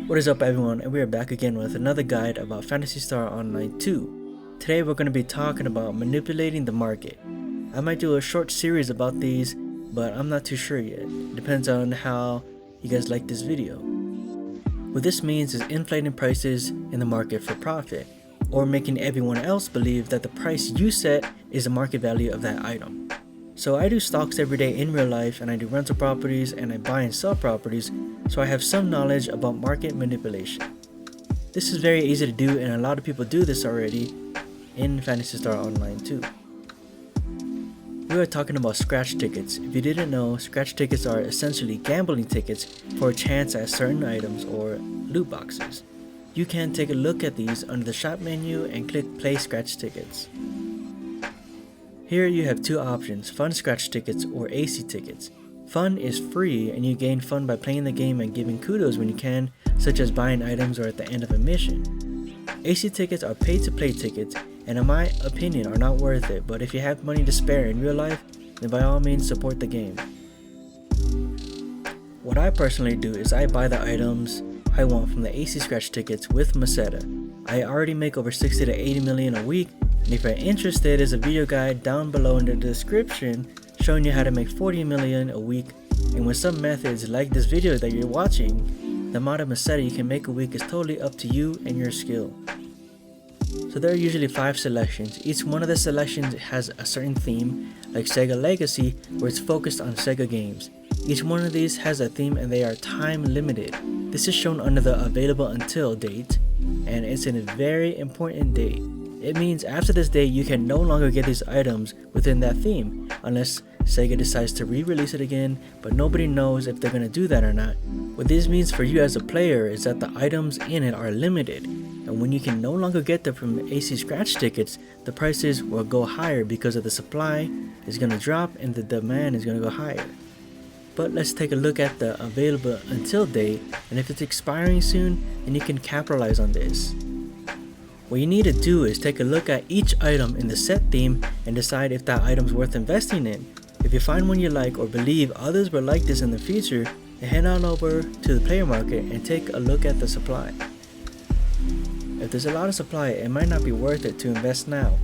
What is up everyone, and we are back again with another guide about Phantasy Star Online 2. Today we're going to be talking about manipulating the market. I might do a short series about these, but I'm not too sure yet. It depends on how you guys like this video. What this means is inflating prices in the market for profit, or making everyone else believe that the price you set is the market value of that item. So I do stocks every day in real life, and I do rental properties, and I buy and sell properties, so I have some knowledge about market manipulation. This is very easy to do, and a lot of people do this already in Phantasy Star Online 2. We are talking about scratch tickets. If you didn't know, scratch tickets are essentially gambling tickets for a chance at certain items or loot boxes. You can take a look at these under the shop menu and click play scratch tickets. Here you have two options, fun scratch tickets or AC tickets. Fun is free and you gain fun by playing the game and giving kudos when you can, such as buying items or at the end of a mission. AC tickets are pay to play tickets and in my opinion are not worth it, but if you have money to spare in real life, then by all means support the game. What I personally do is I buy the items I want from the AC scratch tickets with Meseta. I already make over 60 to 80 million a week, and if you're interested, there's a video guide down below in the description showing you how to make 40 million a week, and with some methods like this video that you're watching, the amount of Meseta you can make a week is totally up to you and your skill. So there are usually 5 selections. Each one of the selections has a certain theme, like Sega Legacy, where it's focused on Sega games. Each one of these has a theme and they are time limited. This is shown under the available until date, and it's a very important date. It means after this date you can no longer get these items within that theme unless Sega decides to re-release it again, but nobody knows if they're going to do that or not. What this means for you as a player is that the items in it are limited, and when you can no longer get them from AC scratch tickets, the prices will go higher because of the supply is going to drop and the demand is going to go higher. But let's take a look at the available until date, and if it's expiring soon, then you can capitalize on this. What you need to do is take a look at each item in the set theme and decide if that item is worth investing in. If you find one you like or believe others will like this in the future, then head on over to the player market and take a look at the supply. If there's a lot of supply, it might not be worth it to invest now.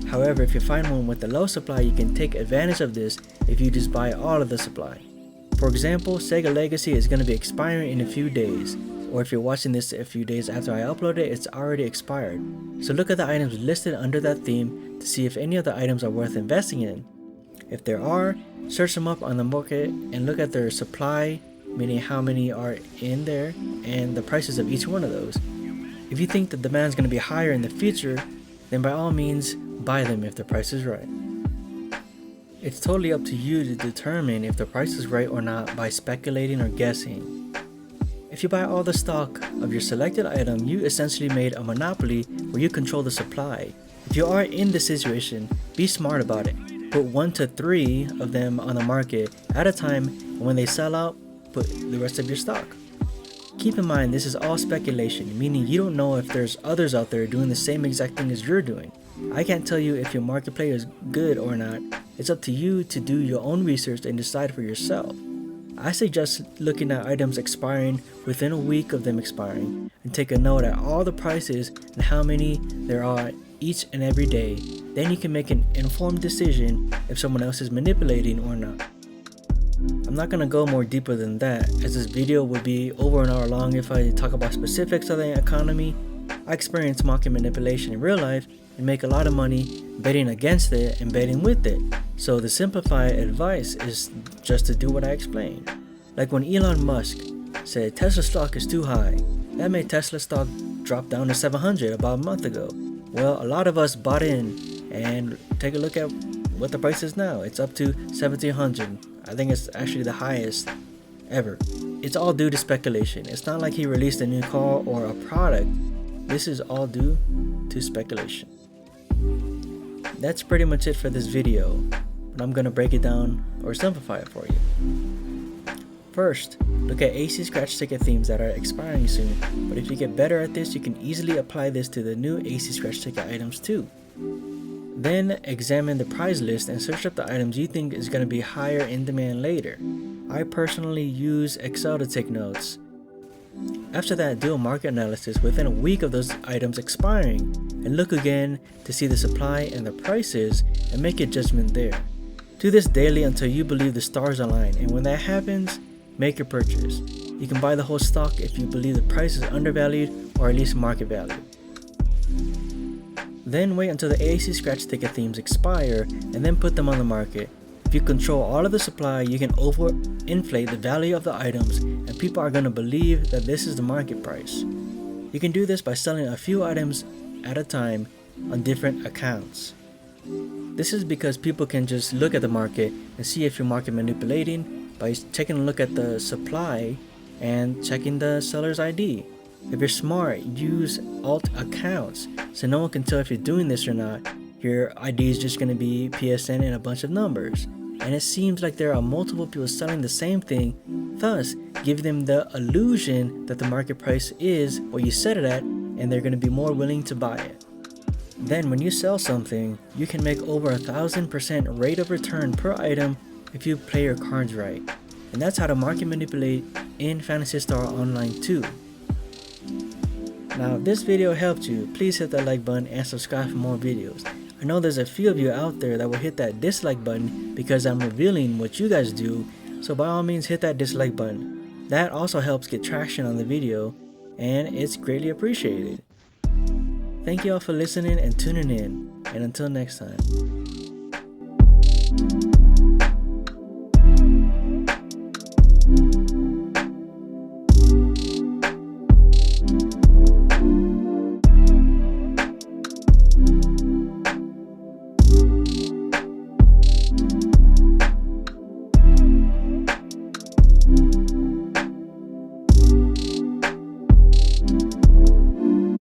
However, if you find one with a low supply, you can take advantage of this if you just buy all of the supply. For example, Sega Legacy is going to be expiring in a few days, or if you're watching this a few days after I upload it, it's already expired. So look at the items listed under that theme to see if any of the items are worth investing in. If there are, search them up on the market and look at their supply, meaning how many are in there, and the prices of each one of those. If you think the demand is going to be higher in the future, then by all means buy them if the price is right. It's totally up to you to determine if the price is right or not by speculating or guessing. If you buy all the stock of your selected item, you essentially made a monopoly where you control the supply. If you are in this situation, be smart about it. Put 1 to 3 of them on the market at a time, and when they sell out, put the rest of your stock. Keep in mind this is all speculation, meaning you don't know if there's others out there doing the same exact thing as you're doing. I can't tell you if your market play is good or not. It's up to you to do your own research and decide for yourself. I suggest looking at items expiring within a week of them expiring and take a note at all the prices and how many there are each and every day. Then you can make an informed decision if someone else is manipulating or not. I'm not going to go more deeper than that, as this video would be over an hour long if I talk about specifics of the economy. I experience market manipulation in real life and make a lot of money betting against it and betting with it. So the simplified advice is just to do what I explained. Like when Elon Musk said Tesla stock is too high, that made Tesla stock drop down to 700 about a month ago. Well, a lot of us bought in, and take a look at what the price is now. It's up to 1700. I think it's actually the highest ever. It's all due to speculation. It's not like he released a new car or a product. This is all due to speculation. That's pretty much it for this video, but I'm gonna break it down or simplify it for you. First, look at AC scratch ticket themes that are expiring soon, but if you get better at this, you can easily apply this to the new AC scratch ticket items too. Then examine the price list and search up the items you think is going to be higher in demand later. I personally use Excel to take notes. After that, do a market analysis within a week of those items expiring, and look again to see the supply and the prices and make a judgment there. Do this daily until you believe the stars align, and when that happens, make your purchase. You can buy the whole stock if you believe the price is undervalued or at least market value. Then wait until the AAC scratch ticket themes expire and then put them on the market. If you control all of the supply, you can overinflate the value of the items and people are going to believe that this is the market price. You can do this by selling a few items at a time on different accounts. This is because people can just look at the market and see if you're market manipulating by taking a look at the supply and checking the seller's ID. If you're smart, use alt accounts so no one can tell if you're doing this or not. Your ID is just going to be PSN and a bunch of numbers. And it seems like there are multiple people selling the same thing, thus giving them the illusion that the market price is what you set it at and they're going to be more willing to buy it. Then when you sell something, you can make over 1,000% rate of return per item if you play your cards right. And that's how to market manipulate in Phantasy Star Online 2. Now if this video helped you, please hit that like button and subscribe for more videos. I know there's a few of you out there that will hit that dislike button because I'm revealing what you guys do, so by all means hit that dislike button. That also helps get traction on the video and it's greatly appreciated. Thank you all for listening and tuning in, and until next time.